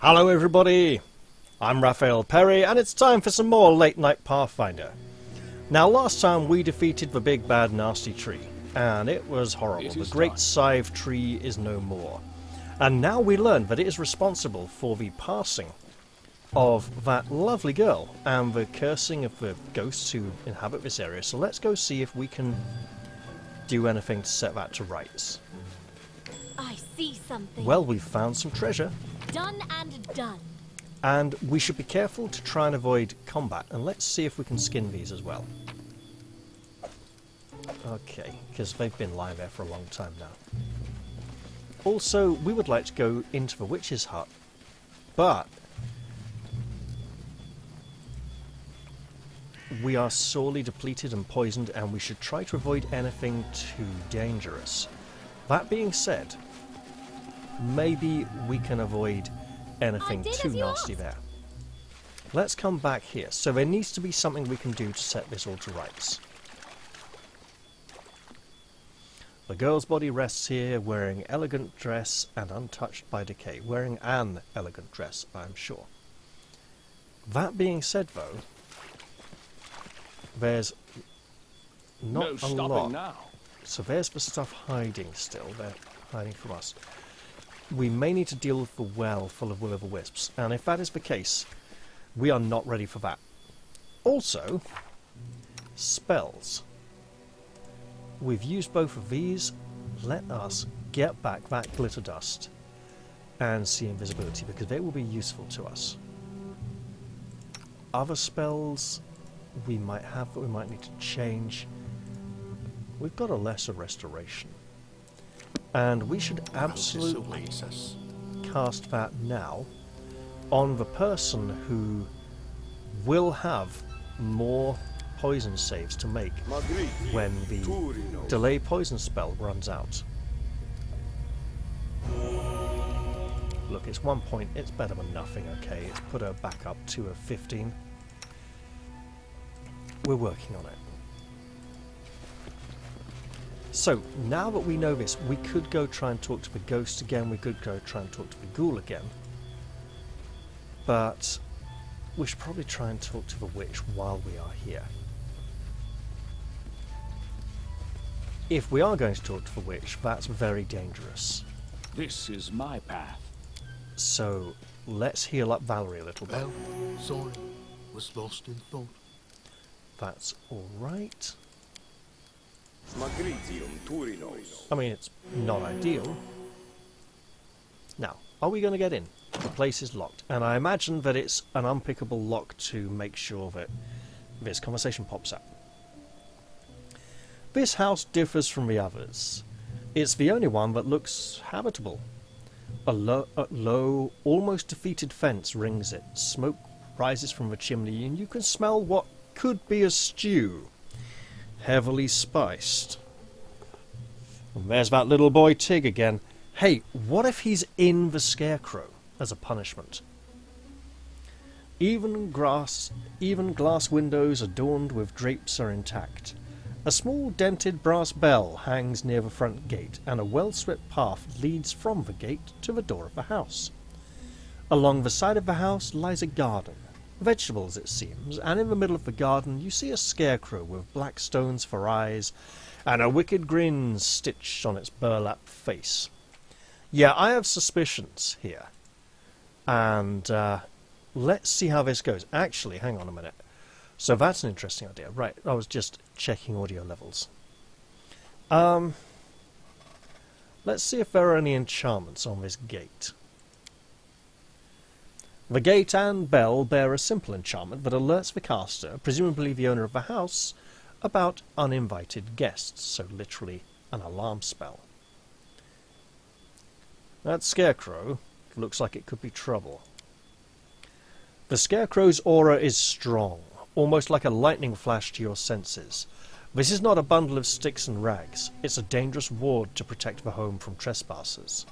Hello everybody, I'm Raphael Perry and it's time for some more late night Pathfinder. Now last time we defeated the big bad nasty tree and it was horrible. The great scythe tree is no more. And now we learn that it is responsible for the passing of that lovely girl and the cursing of the ghosts who inhabit this area. So let's go see if we can do anything to set that to rights. I see something. Well, we've found some treasure. Done and done. And we should be careful to try and avoid combat. And let's see if we can skin these as well. Okay, because they've been lying there for a long time now. Also, we would like to go into the witch's hut. But we are sorely depleted and poisoned, and we should try to avoid anything too dangerous. That being said, maybe we can avoid anything too nasty there. Let's come back here. So there needs to be something we can do to set this all to rights. The girl's body rests here, wearing elegant dress and untouched by decay. Wearing an elegant dress, I'm sure. That being said, though, there's not a lot. Now. So there's the stuff hiding still. They're hiding from us. We may need to deal with the well full of will-o'-the-wisps, and if that is the case, we are not ready for that. Also, spells. We've used both of these. Let us get back that glitter dust and see invisibility, because they will be useful to us. Other spells we might have that we might need to change. We've got a lesser restoration. And we should absolutely cast that now on the person who will have more poison saves to make when the delay poison spell runs out. Look, it's 1 point, it's better than nothing, okay? It's put her back up to a 15. We're working on it. So, now that we know this, we could go try and talk to the ghost again, we could go try and talk to the ghoul again. But we should probably try and talk to the witch while we are here. If we are going to talk to the witch, that's very dangerous. This is my path. So, let's heal up Valerie a little bit. Well, sorry, was lost in thought. That's alright. I mean, it's not ideal. Now, are we going to get in? The place is locked, and I imagine that it's an unpickable lock to make sure that this conversation pops up. This house differs from the others. It's the only one that looks habitable. A low, almost defeated fence rings it. Smoke rises from the chimney, and you can smell what could be a stew. Heavily spiced. And there's that little boy Tig again. Hey, what if he's in the scarecrow as a punishment? Even glass windows adorned with drapes are intact. A small dented brass bell hangs near the front gate, and a well-swept path leads from the gate to the door of the house. Along the side of the house lies a garden. Vegetables, it seems, and in the middle of the garden you see a scarecrow with black stones for eyes and a wicked grin stitched on its burlap face. Yeah, I have suspicions here. And let's see how this goes. Actually, hang on a minute. So that's an interesting idea. Right, I was just checking audio levels. Let's see if there are any enchantments on this gate. The gate and bell bear a simple enchantment that alerts the caster, presumably the owner of the house, about uninvited guests, so literally an alarm spell. That scarecrow looks like it could be trouble. The scarecrow's aura is strong, almost like a lightning flash to your senses. This is not a bundle of sticks and rags, it's a dangerous ward to protect the home from trespassers.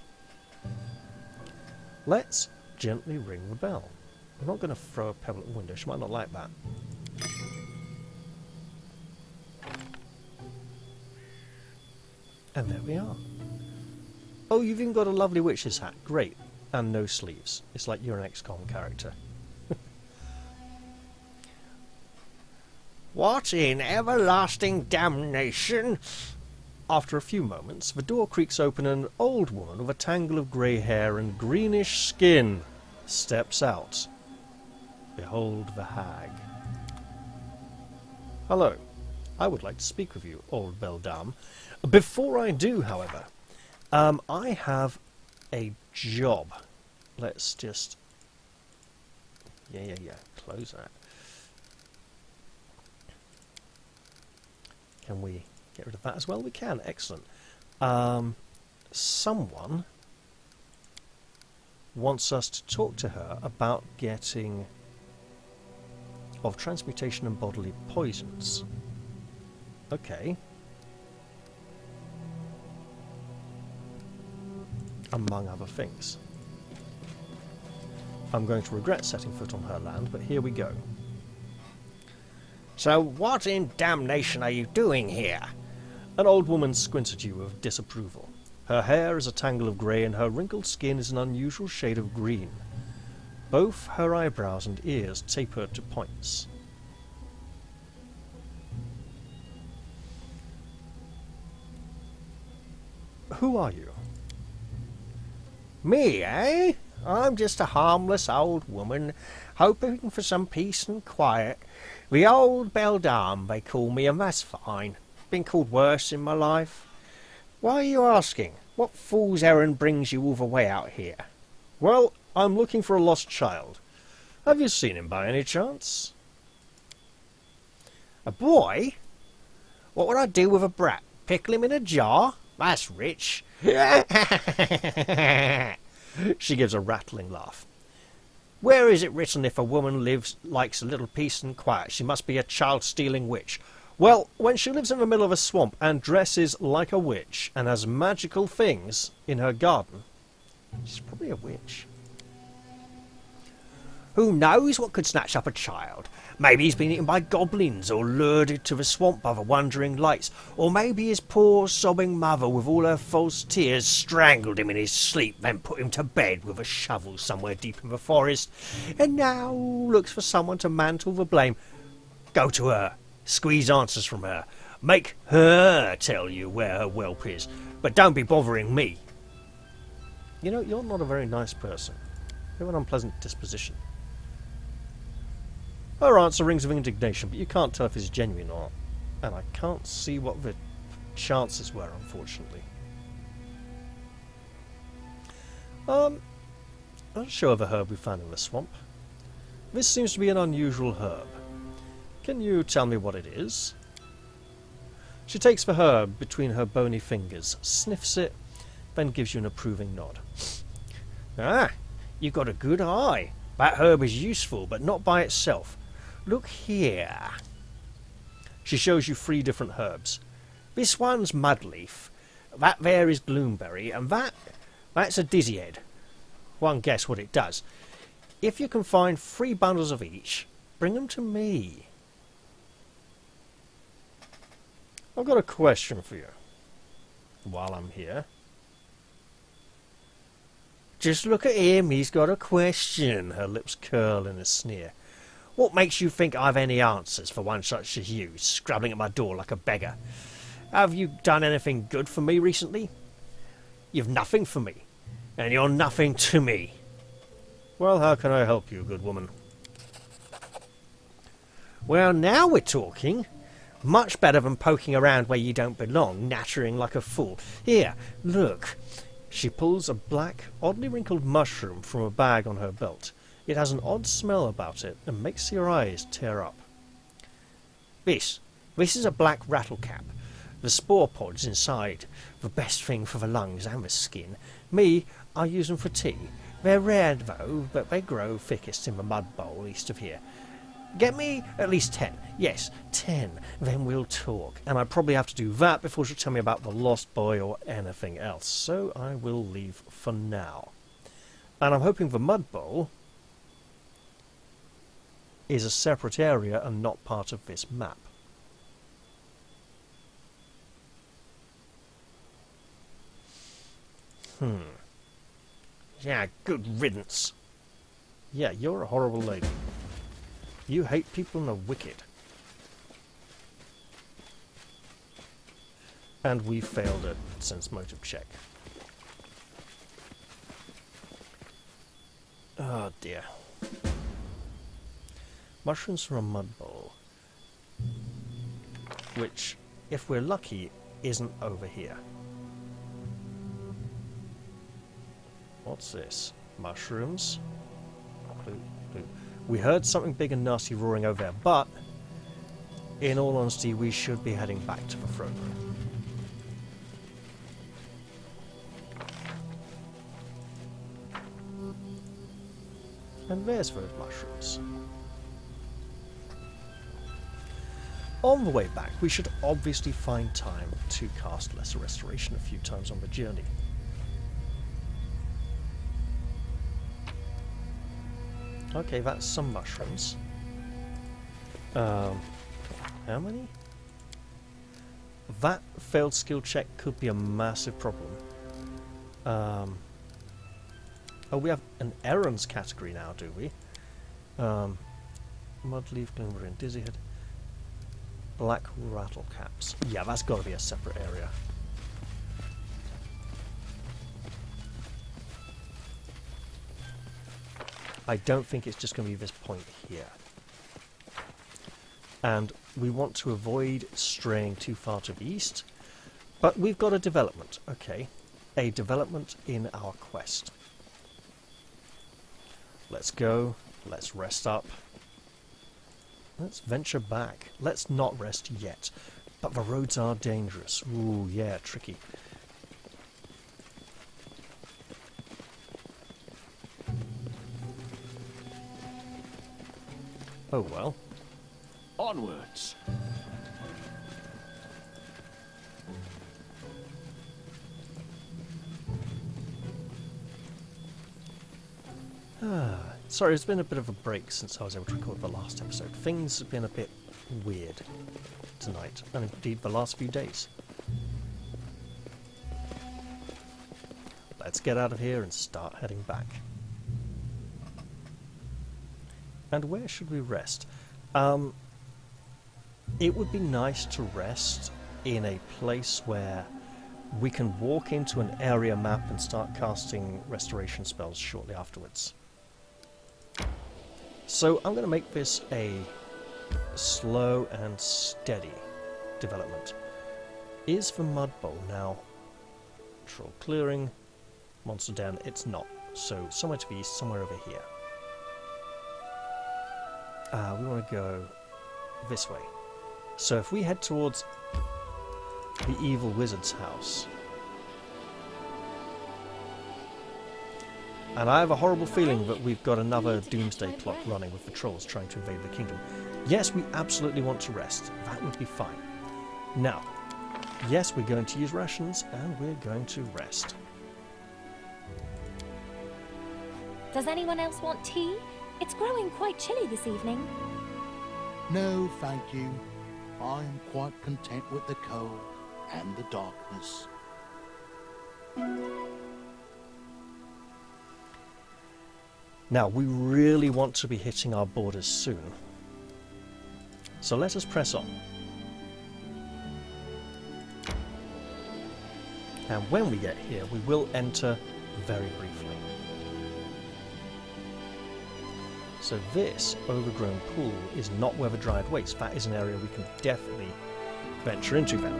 Let's gently ring the bell. I'm not going to throw a pebble at the window, she might not like that. And there we are. Oh, you've even got a lovely witch's hat. Great. and no sleeves. It's like you're an XCOM character. What in everlasting damnation? After a few moments, the door creaks open and an old woman with a tangle of grey hair and greenish skin steps out. Behold the hag. Hello. I would like to speak with you, old beldame. Before I do, however, I have a job. Let's just... Yeah. Close that. Can we get rid of that as well? We can. Excellent. Someone wants us to talk to her about getting of transmutation and bodily poisons. Okay. Among other things. I'm going to regret setting foot on her land, but here we go. So what in damnation are you doing here? An old woman squints at you with disapproval. Her hair is a tangle of grey and her wrinkled skin is an unusual shade of green. Both her eyebrows and ears taper to points. Who are you? Me, eh? I'm just a harmless old woman, hoping for some peace and quiet. The old beldame, they call me, and that's fine. Been called worse in my life. Why are you asking? What fool's errand brings you all the way out here? Well, I'm looking for a lost child. Have you seen him by any chance? A boy? What would I do with a brat? Pickle him in a jar? That's rich. She gives a rattling laugh. Where is it written if a woman likes a little peace and quiet, she must be a child-stealing witch? Well, when she lives in the middle of a swamp and dresses like a witch and has magical things in her garden, she's probably a witch. Who knows what could snatch up a child? Maybe he's been eaten by goblins or lured to the swamp by the wandering lights. Or maybe his poor sobbing mother with all her false tears strangled him in his sleep, then put him to bed with a shovel somewhere deep in the forest, and now looks for someone to mantle the blame. Go to her. Squeeze answers from her. Make her tell you where her whelp is. But don't be bothering me. You know, you're not a very nice person. You have an unpleasant disposition. Her answer rings with indignation, but you can't tell if it's genuine or not. And I can't see what the chances were, unfortunately. I'll show her the herb we found in the swamp. This seems to be an unusual herb. Can you tell me what it is? She takes the herb between her bony fingers, sniffs it, then gives you an approving nod. Ah, you've got a good eye. That herb is useful, but not by itself. Look here. She shows you 3 different herbs. This one's mudleaf, that there is gloomberry, and that's a dizzy head. One guess what it does. If you can find 3 bundles of each, bring them to me. I've got a question for you. While I'm here. Just look at him, he's got a question. Her lips curl in a sneer. What makes you think I've any answers for one such as you, scrabbling at my door like a beggar? Have you done anything good for me recently? You've nothing for me, and you're nothing to me. Well, how can I help you, good woman? Well, now we're talking. Much better than poking around where you don't belong, nattering like a fool. Here, look. She pulls a black, oddly wrinkled mushroom from a bag on her belt. It has an odd smell about it and makes your eyes tear up. This is a black rattlecap. The spore pods inside, the best thing for the lungs and the skin. Me, I use them for tea. They're rare though, but they grow thickest in the mud bowl east of here. Get me at least 10. Yes, 10. Then we'll talk. And I probably have to do that before she'll tell me about the lost boy or anything else. So I will leave for now. And I'm hoping the mud bowl is a separate area and not part of this map. Yeah, good riddance. Yeah, you're a horrible lady. You hate people and are wicked. And we failed a sense motive check. Oh dear. Mushrooms from a mud bowl. Which, if we're lucky, isn't over here. What's this? Mushrooms? Blue, blue. We heard something big and nasty roaring over there, but in all honesty, we should be heading back to the throne room. And there's those mushrooms. On the way back, we should obviously find time to cast Lesser Restoration a few times on the journey. Okay, that's some mushrooms. How many? That failed skill check could be a massive problem. Oh, we have an errands category now, do we? Mudleaf, Glimmerine, Dizzyhead. Black Rattlecaps. Yeah, that's got to be a separate area. I don't think it's just going to be this point here. And we want to avoid straying too far to the east. But we've got a development, okay. A development in our quest. Let's go. Let's rest up. Let's venture back. Let's not rest yet. But the roads are dangerous. Ooh, yeah, tricky. Oh well. Onwards. Sorry, it's been a bit of a break since I was able to record the last episode. Things have been a bit weird tonight, and indeed the last few days. Let's get out of here and start heading back. And where should we rest? It would be nice to rest in a place where we can walk into an area map and start casting restoration spells shortly afterwards. So I'm going to make this a slow and steady development. Is the mud bowl now troll clearing, monster down? It's not. So somewhere to the east, somewhere over here. We want to go this way. So if we head towards the evil wizard's house, and I have a horrible feeling that we've got another doomsday plot running with the trolls trying to invade the kingdom. Yes, we absolutely want to rest. That would be fine. Now, yes, we're going to use rations, and we're going to rest. Does anyone else want tea? It's growing quite chilly this evening. No, thank you. I'm quite content with the cold and the darkness. Now, we really want to be hitting our borders soon. So let us press on. And when we get here, we will enter very briefly. So this overgrown pool is not weather-dried waste. That is an area we can definitely venture into then.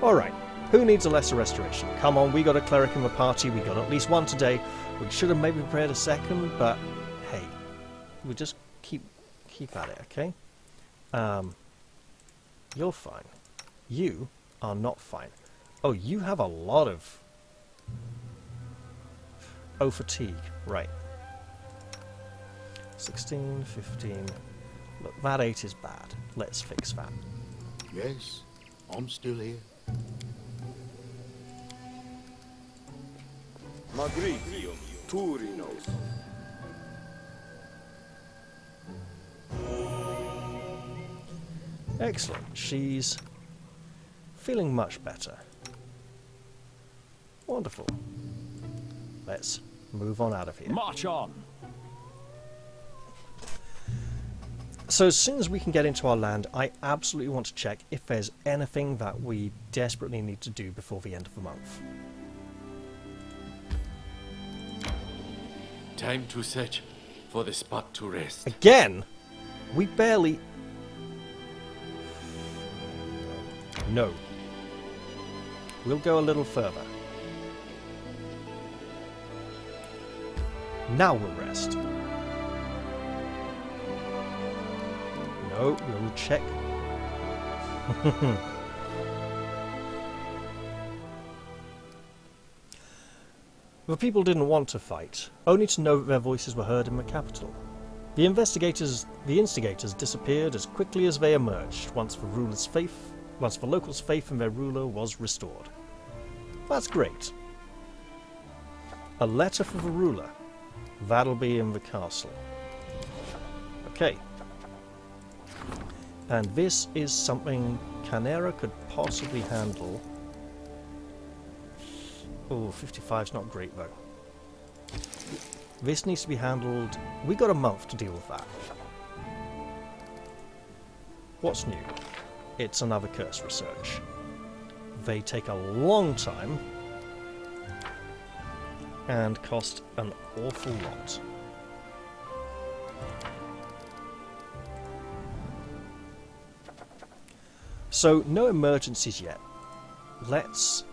Alright, who needs a lesser restoration? Come on, we got a cleric in the party, we got at least one today. We should have maybe prepared a second, but hey, we'll just keep at it, okay? You're fine. You are not fine. Oh, you have a lot of... Oh, fatigue. Right. 16, 15... Look, that 8 is bad. Let's fix that. Yes, I'm still here. Magritium, Turinos. Excellent. She's feeling much better. Wonderful. Let's move on out of here. March on. So as soon as we can get into our land, I absolutely want to check if there's anything that we desperately need to do before the end of the month. Time to search for the spot to rest. Again? We barely... No. We'll go a little further. Now we'll rest. No, we'll check. The people didn't want to fight, only to know that their voices were heard in the capital. The instigators disappeared as quickly as they emerged once the locals' faith in their ruler was restored. That's great. A letter for the ruler. That'll be in the castle. Okay. And this is something Canera could possibly handle. Oh, 55's not great though. This needs to be handled... We got a month to deal with that. What's new? It's another curse research. They take a long time and cost an awful lot. So, no emergencies yet. Let's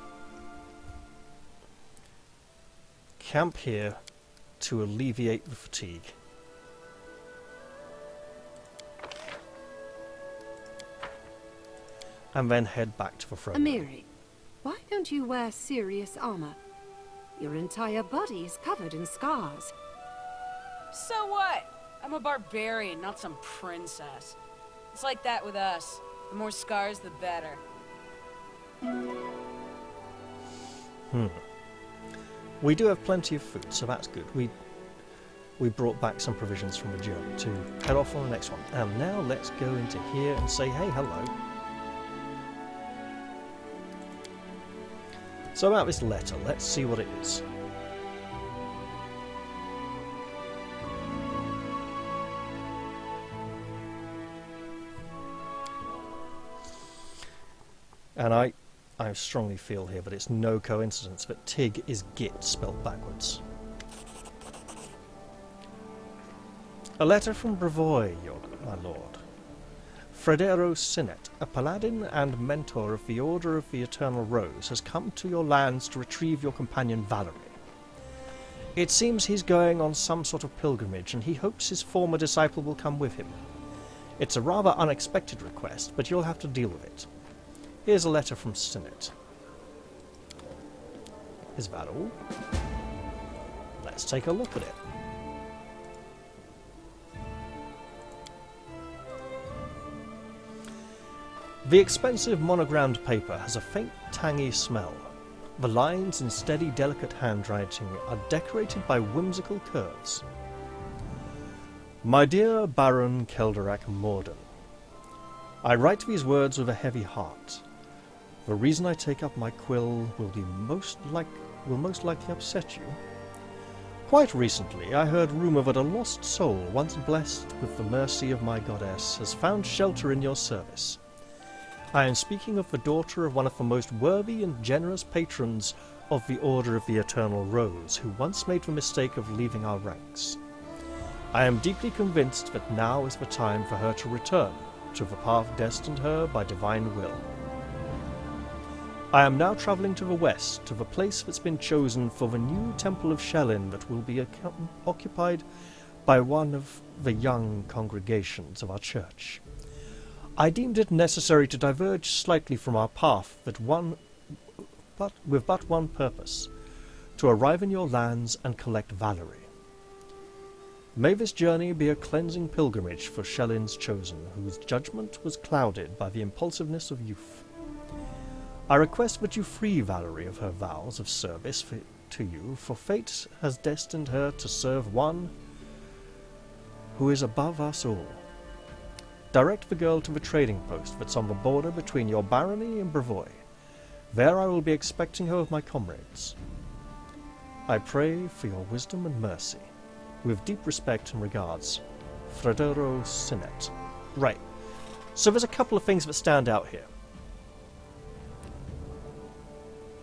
camp here to alleviate the fatigue. And then head back to the throne. Amiri, why don't you wear serious armor? Your entire body is covered in scars. So what? I'm a barbarian, not some princess. It's like that with us. The more scars, the better. We do have plenty of food, so that's good. We brought back some provisions from the journey to head off on the next one. And now let's go into here and say, hey, hello. So about this letter, let's see what it is. And I strongly feel here that it's no coincidence that Tig is Git spelled backwards. A letter from Brevoy, my lord. Fredero Sinet, a paladin and mentor of the Order of the Eternal Rose, has come to your lands to retrieve your companion Valerie. It seems he's going on some sort of pilgrimage, and he hopes his former disciple will come with him. It's a rather unexpected request, but you'll have to deal with it. Here's a letter from Sinet. Is that all? Let's take a look at it. The expensive monogrammed paper has a faint, tangy smell. The lines in steady, delicate handwriting are decorated by whimsical curves. My dear Baron Kelderak Morden, I write these words with a heavy heart. The reason I take up my quill will most likely upset you. Quite recently, I heard rumour that a lost soul, once blessed with the mercy of my goddess, has found shelter in your service. I am speaking of the daughter of one of the most worthy and generous patrons of the Order of the Eternal Rose, who once made the mistake of leaving our ranks. I am deeply convinced that now is the time for her to return to the path destined her by divine will. I am now travelling to the west, to the place that's been chosen for the new Temple of Shellin that will be occupied by one of the young congregations of our church. I deemed it necessary to diverge slightly from our path with but one purpose, to arrive in your lands and collect Valerie. May this journey be a cleansing pilgrimage for Shellin's chosen, whose judgment was clouded by the impulsiveness of youth. I request that you free Valerie of her vows of service to you, for fate has destined her to serve one who is above us all. Direct the girl to the trading post that's on the border between your barony and Brevoy. There I will be expecting her with my comrades. I pray for your wisdom and mercy. With deep respect and regards, Fredero Sinet. Right. So there's a couple of things that stand out here.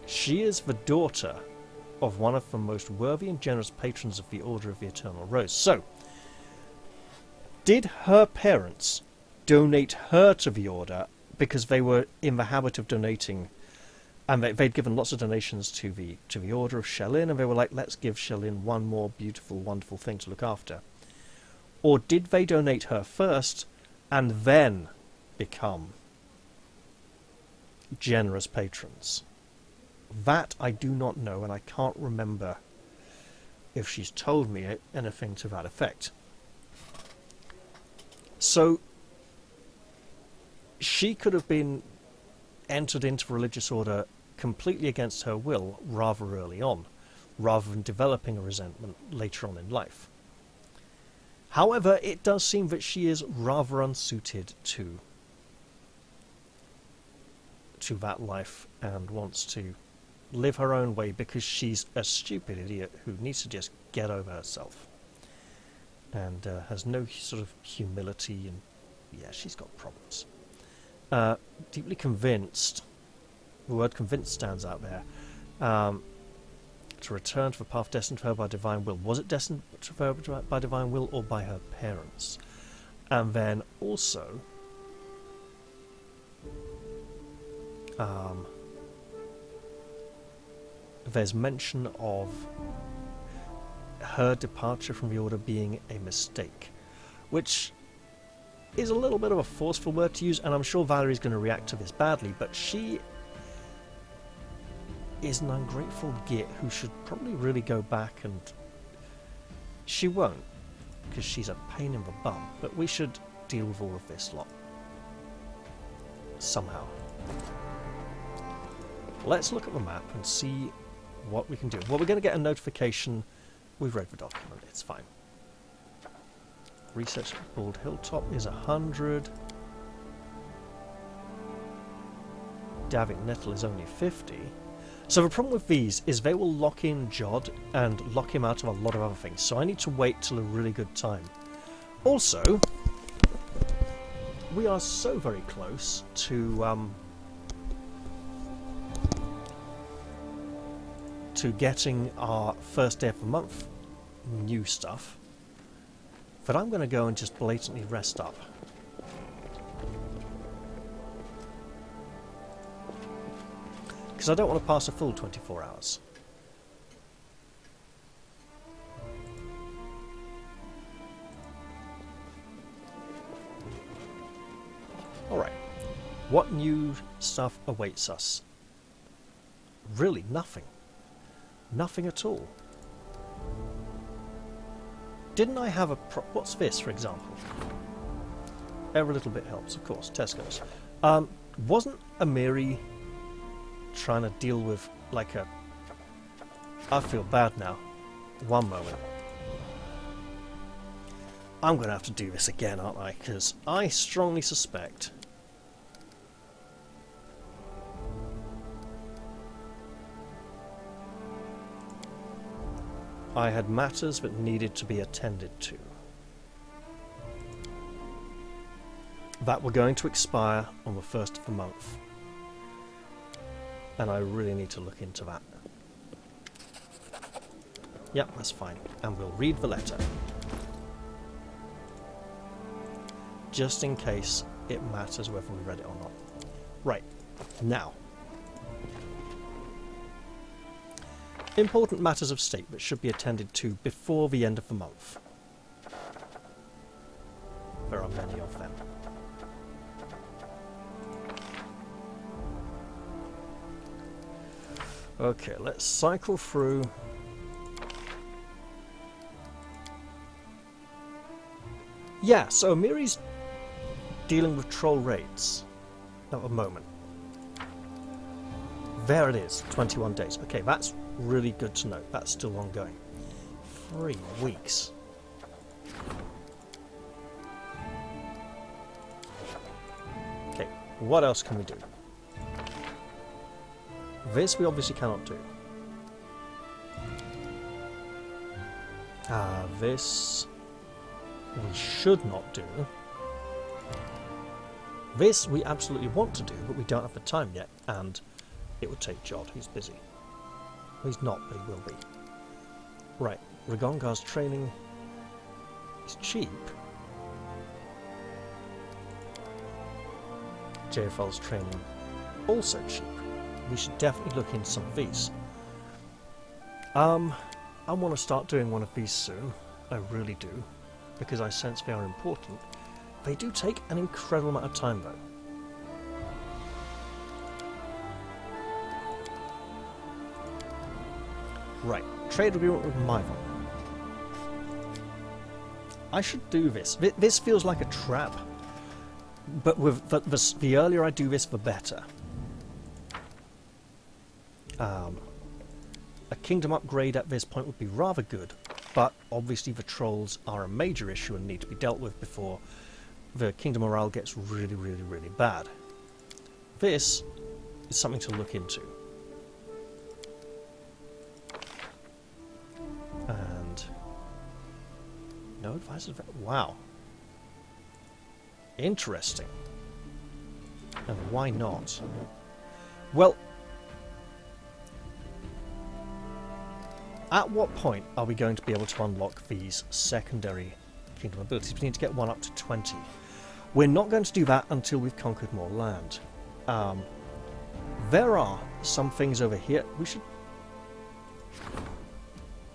She is the daughter of one of the most worthy and generous patrons of the Order of the Eternal Rose. So, did her parents donate her to the Order because they were in the habit of donating, and they'd given lots of donations to the Order of Shellin, and they were like, let's give Shellin one more beautiful, wonderful thing to look after? Or did they donate her first, and then become generous patrons? That I do not know, and I can't remember if she's told me anything to that effect. So, she could have been entered into the religious order completely against her will rather early on, rather than developing a resentment later on in life. However, it does seem that she is rather unsuited to that life and wants to live her own way because she's a stupid idiot who needs to just get over herself and has no sort of humility, and yeah, she's got problems. Deeply convinced, the word convinced stands out there, to return to the path destined for her by divine will. Was it destined for her by divine will or by her parents? And then also there's mention of her departure from the Order being a mistake, which is a little bit of a forceful word to use, and I'm sure Valerie's going to react to this badly, but she is an ungrateful git who should probably really go back, and she won't, because she's a pain in the bum, but we should deal with all of this lot somehow. Let's look at the map and see what we can do. Well, we're going to get a notification. We've read the document, it's fine. Research at Bald Hilltop is 100. Davik Nettle is only 50. So the problem with these is they will lock in Jod and lock him out of a lot of other things. So I need to wait till a really good time. Also, we are so very close to getting our first day of the month new stuff, but I'm going to go and just blatantly rest up. Because I don't want to pass a full 24 hours. Alright, what new stuff awaits us? Really nothing. Nothing at all. Didn't I have a what's this, for example? Every little bit helps, of course. Tesco's. Wasn't Amiri trying to deal with, like, a... I feel bad now. One moment. I'm going to have to do this again, aren't I? Because I strongly suspect... I had matters that needed to be attended to. That were going to expire on the 1st of the month. And I really need to look into that. Yep, that's fine. And we'll read the letter. Just in case it matters whether we read it or not. Right, now. Important matters of state that should be attended to before the end of the month. There are many of them. Okay, let's cycle through. Yeah, so Amiri's dealing with troll raids at the moment. There it is, 21 days. Okay, that's really good to know. That's still ongoing. 3 weeks. Okay, what else can we do? This we obviously cannot do. This we should not do. This we absolutely want to do, but we don't have the time yet, and it would take Jod, who's busy. He's not, but he will be. Right, Ragongar's training is cheap. JFL's training also cheap. We should definitely look into some of these. I want to start doing one of these soon. I really do, because I sense they are important. They do take an incredible amount of time, though. Right, trade agreement with Myvon. I should do this. This feels like a trap, but with the earlier I do this, the better. A kingdom upgrade at this point would be rather good, but obviously the trolls are a major issue and need to be dealt with before the kingdom morale gets really, really, really bad. This is something to look into. And no advisors. Wow. Interesting. And why not? Well, at what point are we going to be able to unlock these secondary kingdom abilities? We need to get one up to 20. We're not going to do that until we've conquered more land. There are some things over here. We should...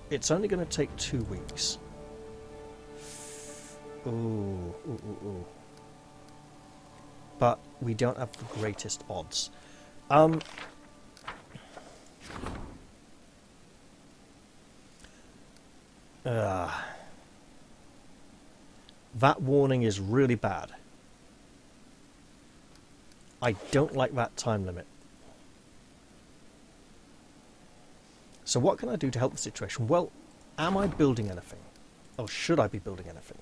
It's only going to take 2 weeks. Ooh. But we don't have the greatest odds. That warning is really bad. I don't like that time limit. So what can I do to help the situation? Well, am I building anything? Or should I be building anything?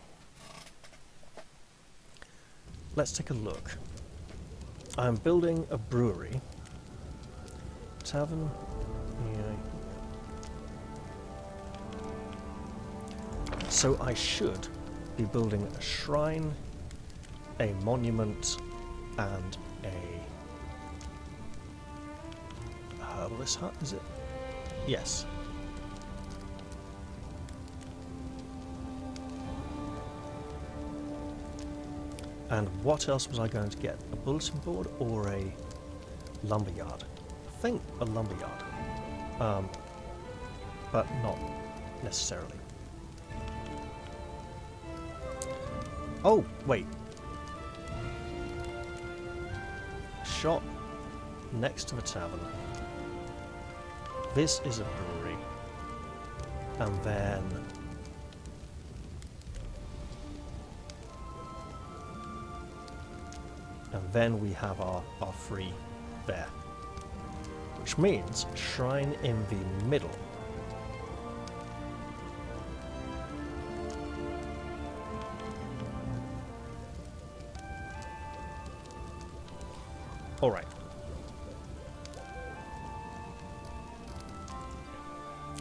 Let's take a look. I'm building a brewery. Tavern. Yeah. So I should be building a shrine, a monument, and a herbalist hut, is it? Yes. And what else was I going to get? A bulletin board or a lumberyard? I think a lumberyard. But not necessarily. Oh, wait. Shop next to the tavern. This is a brewery. And then we have our free there. Which means shrine in the middle. Alright.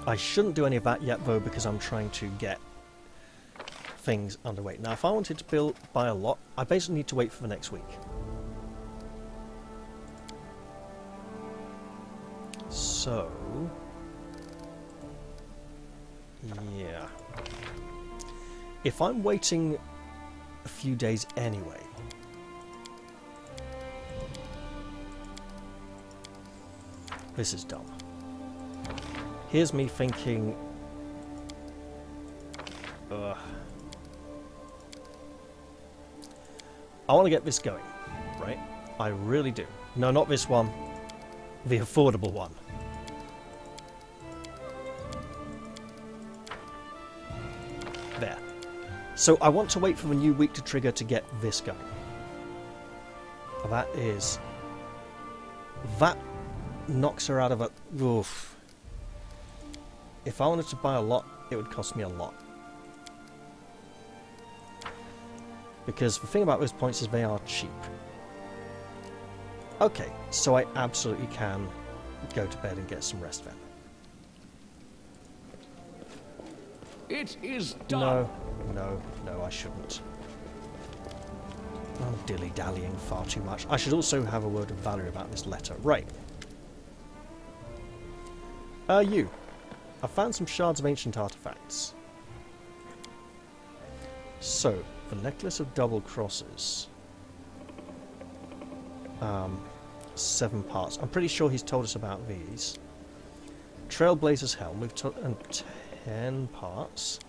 I shouldn't do any of that yet though, because I'm trying to get things underway. Now if I wanted to buy a lot, I basically need to wait for the next week. So... yeah. If I'm waiting a few days anyway... this is dumb. Here's me thinking... I want to get this going, right? I really do. No, not this one. The affordable one. There. So I want to wait for the new week to trigger to get this going. That is... that knocks her out of a... oof. If I wanted to buy a lot, it would cost me a lot. Because the thing about those points is they are cheap. Okay, so I absolutely can go to bed and get some rest then. It is done. No, I shouldn't. I'm dilly-dallying far too much. I should also have a word with Valerie about this letter. Right. You. I found some shards of ancient artifacts. So, the necklace of double crosses. 7 parts. I'm pretty sure he's told us about these. Trailblazer's helm. We've told 10 parts.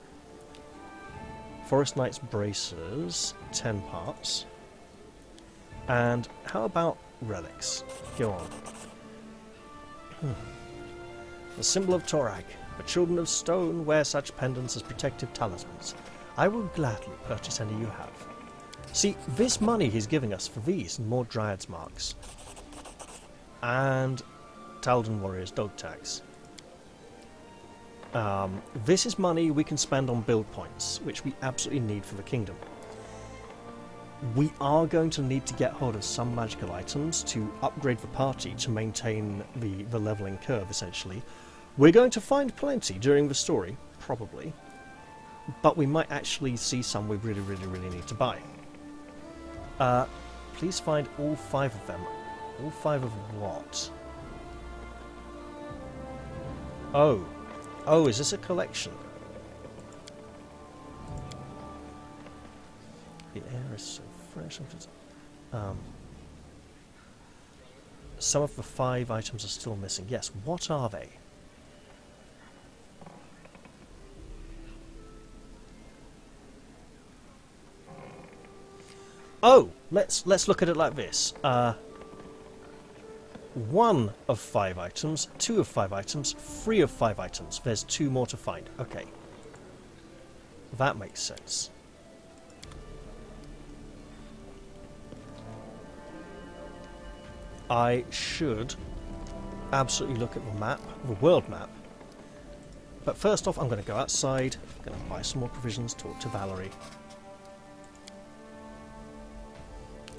Forest Knight's braces. 10 parts. And how about relics? Go on. The symbol of Torag. The children of stone wear such pendants as protective talismans. I will gladly purchase any you have. See, this money he's giving us for these and more Dryad's marks. And Taldan Warrior's dog tags. This is money we can spend on build points, which we absolutely need for the kingdom. We are going to need to get hold of some magical items to upgrade the party to maintain the leveling curve, essentially. We're going to find plenty during the story, probably. But we might actually see some we really need to buy. Please find all 5 of them. All 5 of what? Oh, is this a collection? The air is so fresh. Some of the 5 items are still missing. Yes, what are they? Oh, let's look at it like this. 1 of 5 items, 2 of 5 items, 3 of 5 items. There's 2 more to find. Okay. That makes sense. I should absolutely look at the map, the world map. But first off, I'm going to go outside, I'm going to buy some more provisions, talk to Valerie.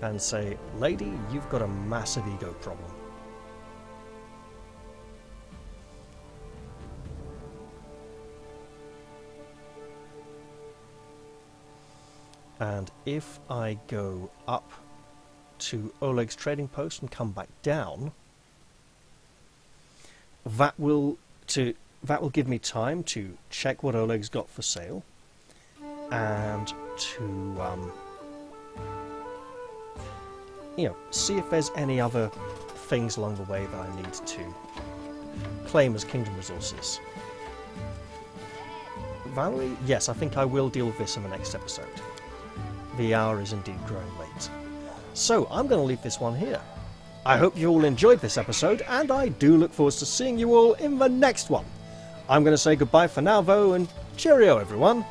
And say, lady, you've got a massive ego problem. And if I go up to Oleg's trading post and come back down, that will give me time to check what Oleg's got for sale and to see if there's any other things along the way that I need to claim as kingdom resources. Valerie? Yes, I think I will deal with this in the next episode. The hour is indeed growing late. So, I'm going to leave this one here. I hope you all enjoyed this episode, and I do look forward to seeing you all in the next one. I'm going to say goodbye for now, though, and cheerio, everyone.